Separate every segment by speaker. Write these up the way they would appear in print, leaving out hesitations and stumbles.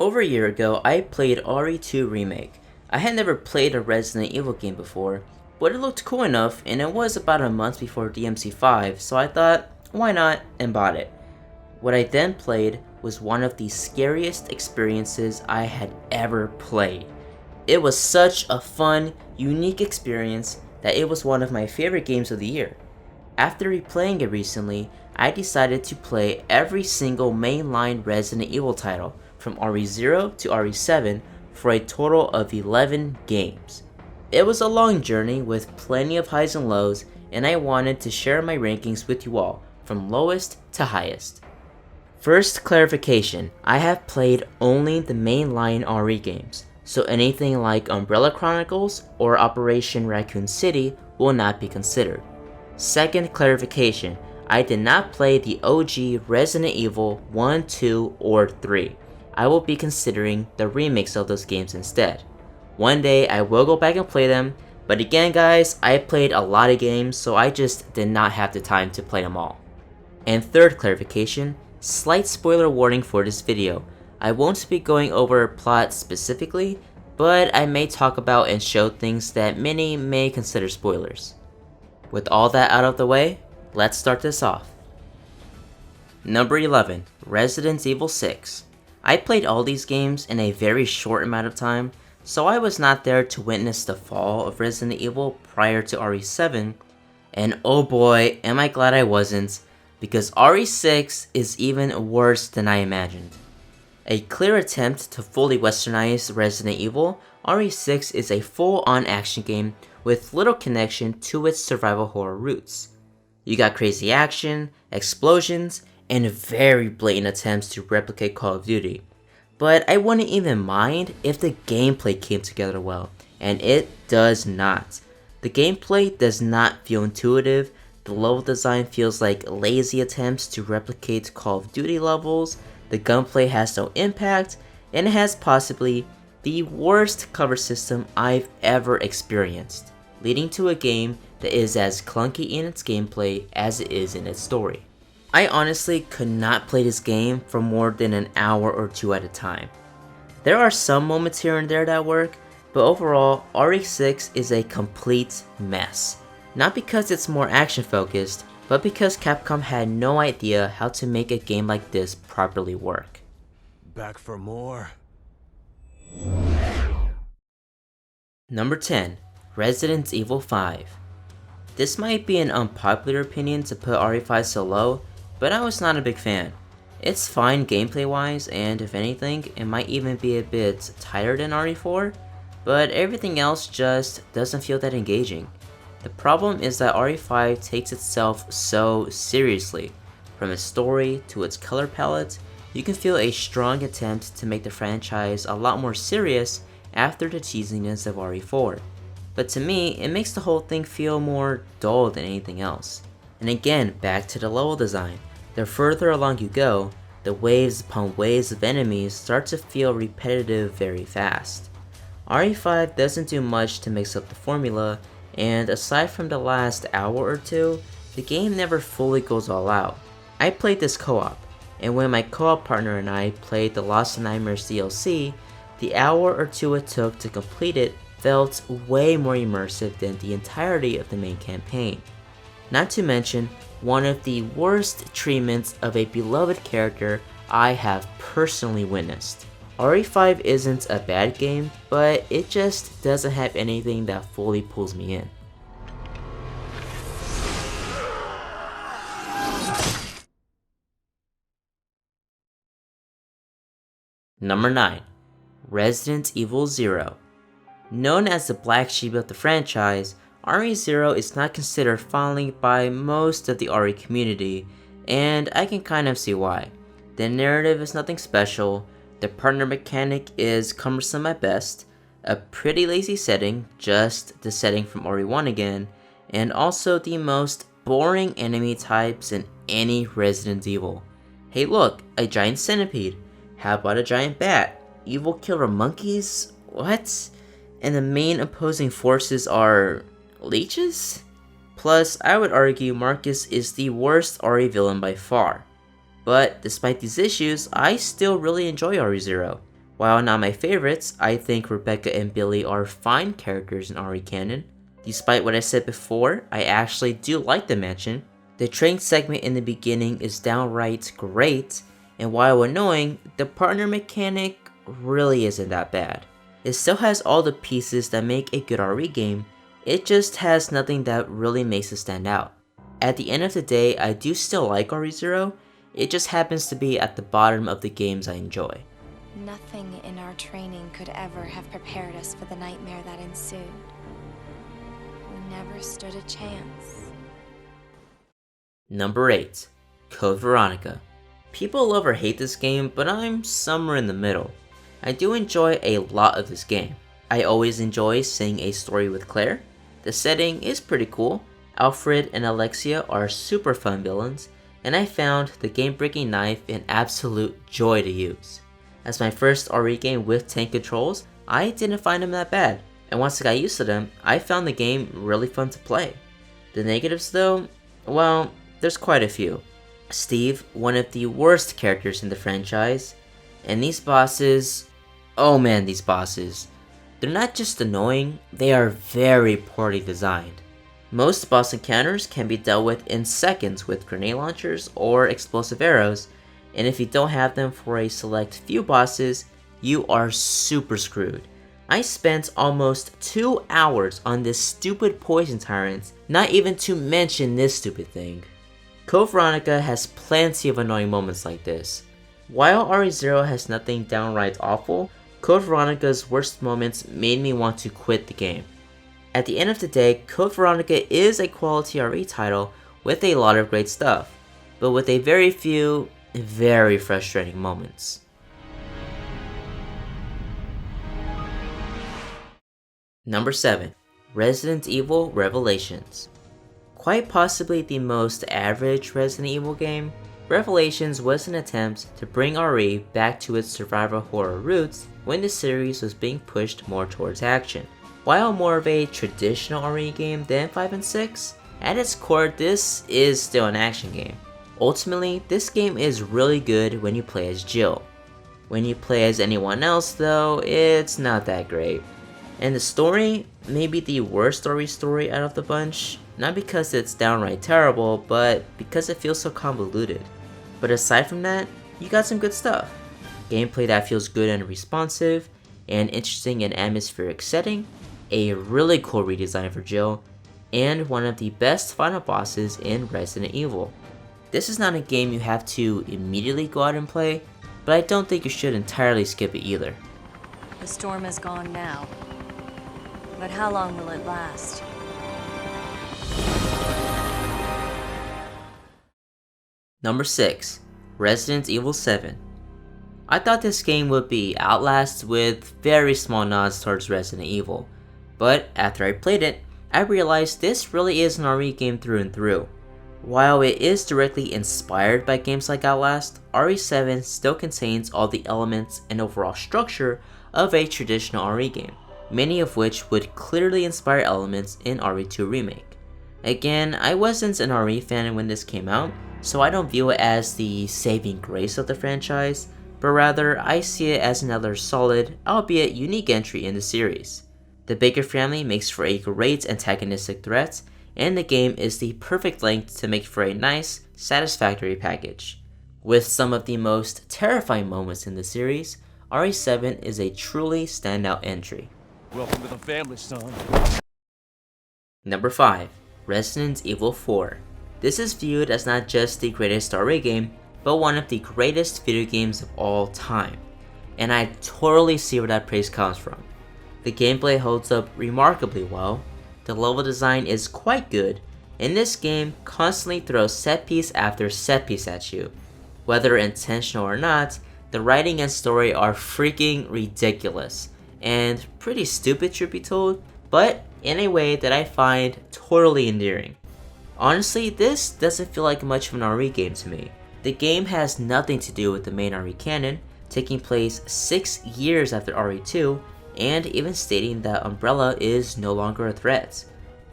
Speaker 1: Over a year ago, I played RE2 Remake. I had never played a Resident Evil game before, but it looked cool enough and it was about a month before DMC5, so I thought, why not, and bought it. What I then played was one of the scariest experiences I had ever played. It was such a fun, unique experience that it was one of my favorite games of the year. After replaying it recently, I decided to play every single mainline Resident Evil title, from RE0 to RE7, for a total of 11 games. It was a long journey with plenty of highs and lows, and I wanted to share my rankings with you all, from lowest to highest. First clarification, I have played only the mainline RE games, so anything like Umbrella Chronicles or Operation Raccoon City will not be considered. Second clarification, I did not play the OG Resident Evil 1, 2, or 3. I will be considering the remakes of those games instead. One day I will go back and play them, but again guys, I played a lot of games, so I just did not have the time to play them all. And third clarification, slight spoiler warning for this video. I won't be going over plot specifically, but I may talk about and show things that many may consider spoilers. With all that out of the way, let's start this off. Number 11, Resident Evil 6. I played all these games in a very short amount of time, so I was not there to witness the fall of Resident Evil prior to RE7, and oh boy am I glad I wasn't, because RE6 is even worse than I imagined. A clear attempt to fully westernize Resident Evil, RE6 is a full-on action game with little connection to its survival horror roots. You got crazy action, explosions, and very blatant attempts to replicate Call of Duty. But I wouldn't even mind if the gameplay came together well, and it does not. The gameplay does not feel intuitive, the level design feels like lazy attempts to replicate Call of Duty levels, the gunplay has no impact, and it has possibly the worst cover system I've ever experienced, leading to a game that is as clunky in its gameplay as it is in its story. I honestly could not play this game for more than an hour or two at a time. There are some moments here and there that work, but overall, RE6 is a complete mess. Not because it's more action focused, but because Capcom had no idea how to make a game like this properly work.
Speaker 2: Back for more?
Speaker 1: Number 10, Resident Evil 5. This might be an unpopular opinion to put RE5 so low, but I was not a big fan. It's fine gameplay wise, and if anything, it might even be a bit tighter than RE4, but everything else just doesn't feel that engaging. The problem is that RE5 takes itself so seriously. From its story to its color palette, you can feel a strong attempt to make the franchise a lot more serious after the cheesiness of RE4. But to me, it makes the whole thing feel more dull than anything else. And again, back to the level design. The further along you go, the waves upon waves of enemies start to feel repetitive very fast. RE5 doesn't do much to mix up the formula, and aside from the last hour or two, the game never fully goes all out. I played this co-op, and when my co-op partner and I played the Lost in Nightmares DLC, the hour or two it took to complete it felt way more immersive than the entirety of the main campaign. Not to mention, one of the worst treatments of a beloved character I have personally witnessed. RE5 isn't a bad game, but it just doesn't have anything that fully pulls me in. Number 9, Resident Evil 0. Known as the black sheep of the franchise, RE0 is not considered fondly by most of the RE community, and I can kind of see why. The narrative is nothing special, the partner mechanic is cumbersome at best, a pretty lazy setting, just the setting from RE1 again, and also the most boring enemy types in any Resident Evil. Hey look, a giant centipede. How about a giant bat? Evil killer monkeys? What? And the main opposing forces are leeches? Plus, I would argue Marcus is the worst RE villain by far. But despite these issues, I still really enjoy RE0. While not my favorites, I think Rebecca and Billy are fine characters in RE canon. Despite what I said before, I actually do like the mansion. The train segment in the beginning is downright great, and while annoying, the partner mechanic really isn't that bad. It still has all the pieces that make a good RE game, it just has nothing that really makes it stand out. At the end of the day, I do still like RE0, it just happens to be at the bottom of the games I enjoy.
Speaker 3: Nothing in our training could ever have prepared us for the nightmare that ensued. We never stood a chance.
Speaker 1: Number 8. Code Veronica. People love or hate this game, but I'm somewhere in the middle. I do enjoy a lot of this game. I always enjoy seeing a story with Claire. The setting is pretty cool. Alfred and Alexia are super fun villains, and I found the game-breaking knife an absolute joy to use. As my first RE game with tank controls, I didn't find them that bad, and once I got used to them, I found the game really fun to play. The negatives though, well, there's quite a few. Steve, one of the worst characters in the franchise, and these bosses, oh man, these bosses. They're not just annoying, they are very poorly designed. Most boss encounters can be dealt with in seconds with grenade launchers or explosive arrows, and if you don't have them for a select few bosses, you are super screwed. I spent almost 2 hours on this stupid poison tyrant, not even to mention this stupid thing. Code Veronica has plenty of annoying moments like this. While RE0 has nothing downright awful, Code Veronica's worst moments made me want to quit the game. At the end of the day, Code Veronica is a quality RE title with a lot of great stuff, but with a very few, very frustrating moments. Number 7. Resident Evil Revelations. Quite possibly the most average Resident Evil game, Revelations was an attempt to bring RE back to its survival horror roots when the series was being pushed more towards action. While more of a traditional RE game than 5 and 6, at its core this is still an action game. Ultimately, this game is really good when you play as Jill. When you play as anyone else though, it's not that great. And the story may be the worst story out of the bunch, not because it's downright terrible, but because it feels so convoluted. But aside from that, you got some good stuff. Gameplay that feels good and responsive, an interesting and atmospheric setting, a really cool redesign for Jill, and one of the best final bosses in Resident Evil. This is not a game you have to immediately go out and play, but I don't think you should entirely skip it either.
Speaker 4: The storm is gone now, but how long will it last?
Speaker 1: Number 6. Resident Evil 7. I thought this game would be Outlast with very small nods towards Resident Evil, but after I played it, I realized this really is an RE game through and through. While it is directly inspired by games like Outlast, RE7 still contains all the elements and overall structure of a traditional RE game, many of which would clearly inspire elements in RE2 Remake. Again, I wasn't an RE fan when this came out, so I don't view it as the saving grace of the franchise, but rather I see it as another solid, albeit unique entry in the series. The Baker family makes for a great antagonistic threat, and the game is the perfect length to make for a nice, satisfactory package. With some of the most terrifying moments in the series, RE7 is a truly standout entry.
Speaker 2: Welcome to the family, son.
Speaker 1: Number 5. Resident Evil 4. This is viewed as not just the greatest RE game, but one of the greatest video games of all time. And I totally see where that praise comes from. The gameplay holds up remarkably well, the level design is quite good, and this game constantly throws set piece after set piece at you. Whether intentional or not, the writing and story are freaking ridiculous, and pretty stupid truth be told, but in a way that I find totally endearing. Honestly, this doesn't feel like much of an RE game to me. The game has nothing to do with the main RE canon, taking place 6 years after RE2, and even stating that Umbrella is no longer a threat.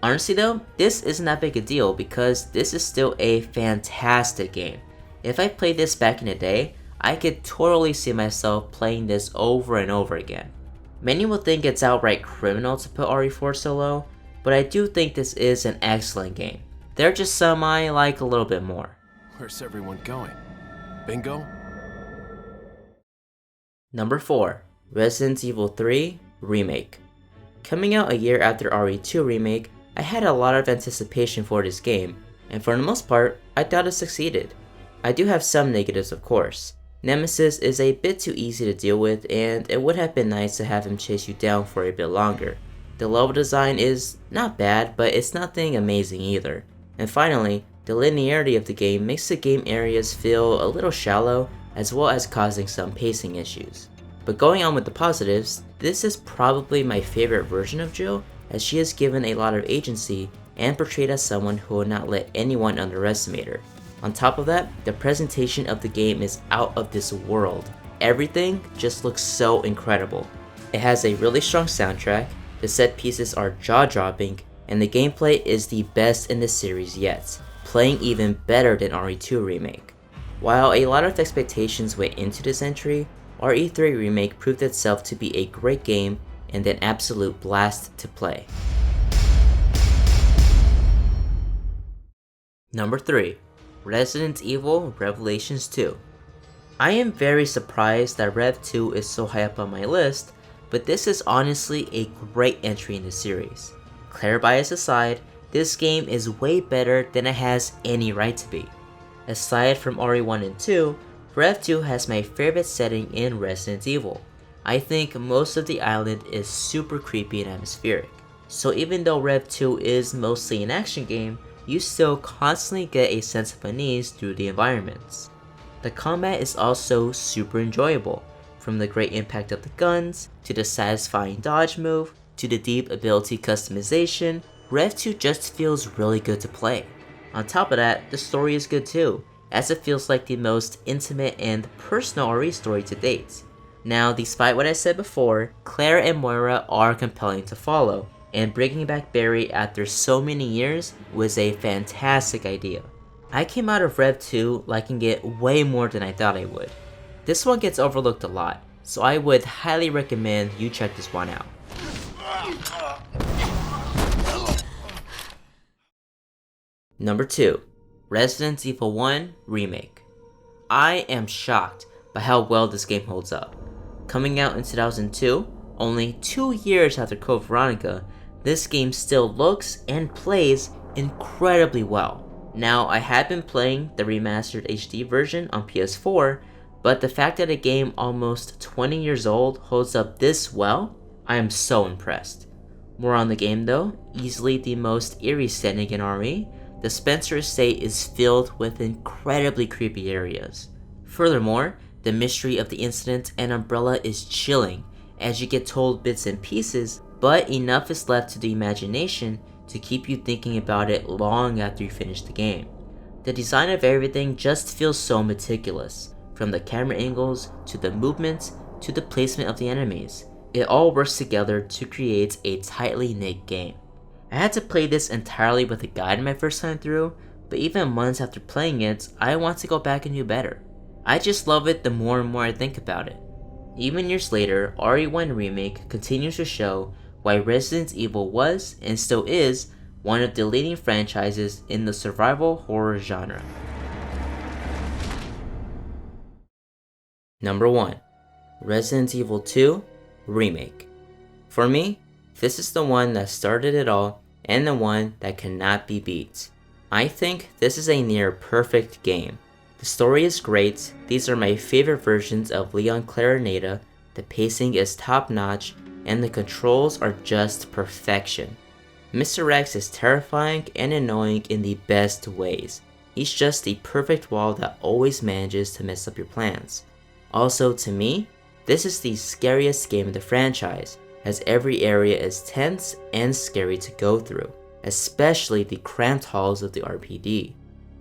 Speaker 1: Honestly though, this isn't that big a deal because this is still a fantastic game. If I played this back in the day, I could totally see myself playing this over and over again. Many will think it's outright criminal to put RE4 so low, but I do think this is an excellent game. There are just some I like a little bit more.
Speaker 5: Where's everyone going? Bingo?
Speaker 1: Number 4. Resident Evil 3 Remake. Coming out a year after RE2 Remake, I had a lot of anticipation for this game, and for the most part, I thought it succeeded. I do have some negatives of course. Nemesis is a bit too easy to deal with, and it would have been nice to have him chase you down for a bit longer. The level design is not bad, but it's nothing amazing either. And finally, the linearity of the game makes the game areas feel a little shallow, as well as causing some pacing issues. But going on with the positives, this is probably my favorite version of Jill, as she is given a lot of agency and portrayed as someone who will not let anyone underestimate her. On top of that, the presentation of the game is out of this world. Everything just looks so incredible. It has a really strong soundtrack, the set pieces are jaw-dropping, and the gameplay is the best in the series yet, playing even better than RE2 Remake. While a lot of expectations went into this entry, RE3 Remake proved itself to be a great game and an absolute blast to play. Number 3. Resident Evil Revelations 2. I am very surprised that Rev 2 is so high up on my list, but this is honestly a great entry in the series. Claire bias aside, this game is way better than it has any right to be. Aside from RE1 and 2, Rev 2 has my favorite setting in Resident Evil. I think most of the island is super creepy and atmospheric. So even though Rev 2 is mostly an action game, you still constantly get a sense of unease through the environments. The combat is also super enjoyable, from the great impact of the guns, to the satisfying dodge move, to the deep ability customization. Rev 2 just feels really good to play. On top of that, the story is good too, as it feels like the most intimate and personal RE story to date. Now, despite what I said before, Claire and Moira are compelling to follow, and bringing back Barry after so many years was a fantastic idea. I came out of Rev 2 liking it way more than I thought I would. This one gets overlooked a lot, so I would highly recommend you check this one out. Number 2. Resident Evil 1 Remake. I am shocked by how well this game holds up. Coming out in 2002, only 2 years after Code Veronica, this game still looks and plays incredibly well. Now, I have been playing the remastered HD version on PS4, but the fact that a game almost 20 years old holds up this well, I am so impressed. More on the game though, easily the most eerie setting in RE, the Spencer estate is filled with incredibly creepy areas. Furthermore, the mystery of the incident and Umbrella is chilling, as you get told bits and pieces, but enough is left to the imagination to keep you thinking about it long after you finish the game. The design of everything just feels so meticulous, from the camera angles, to the movements, to the placement of the enemies. It all works together to create a tightly knit game. I had to play this entirely with a guide my first time through, but even months after playing it, I want to go back and do better. I just love it the more and more I think about it. Even years later, RE1 Remake continues to show why Resident Evil was, and still is, one of the leading franchises in the survival horror genre. Number 1. Resident Evil 2 Remake. For me, this is the one that started it all, and the one that cannot be beat. I think this is a near perfect game. The story is great, these are my favorite versions of Leon, Claire, and Ada, the pacing is top notch, and the controls are just perfection. Mr. X is terrifying and annoying in the best ways. He's just the perfect wall that always manages to mess up your plans. Also, to me, this is the scariest game in the franchise, as every area is tense and scary to go through, especially the cramped halls of the RPD.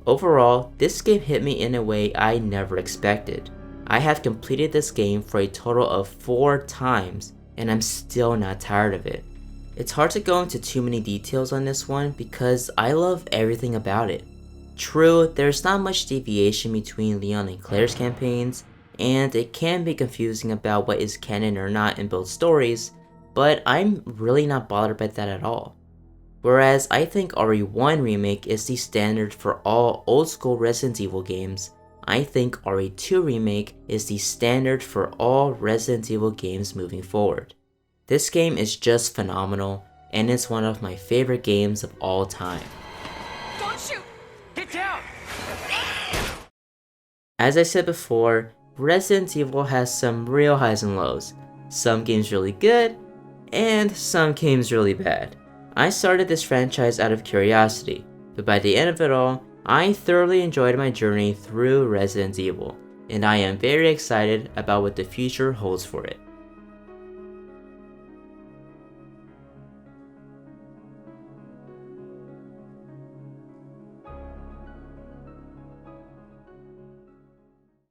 Speaker 1: Overall, this game hit me in a way I never expected. I have completed this game for a total of 4 times, and I'm still not tired of it. It's hard to go into too many details on this one because I love everything about it. True, there's not much deviation between Leon and Claire's campaigns, and it can be confusing about what is canon or not in both stories, but I'm really not bothered by that at all. Whereas I think RE1 Remake is the standard for all old school Resident Evil games, I think RE2 Remake is the standard for all Resident Evil games moving forward. This game is just phenomenal, and it's one of my favorite games of all time.
Speaker 2: Don't shoot! Get down!
Speaker 1: As I said before, Resident Evil has some real highs and lows. Some games really good, and some games really bad. I started this franchise out of curiosity, but by the end of it all, I thoroughly enjoyed my journey through Resident Evil, and I am very excited about what the future holds for it.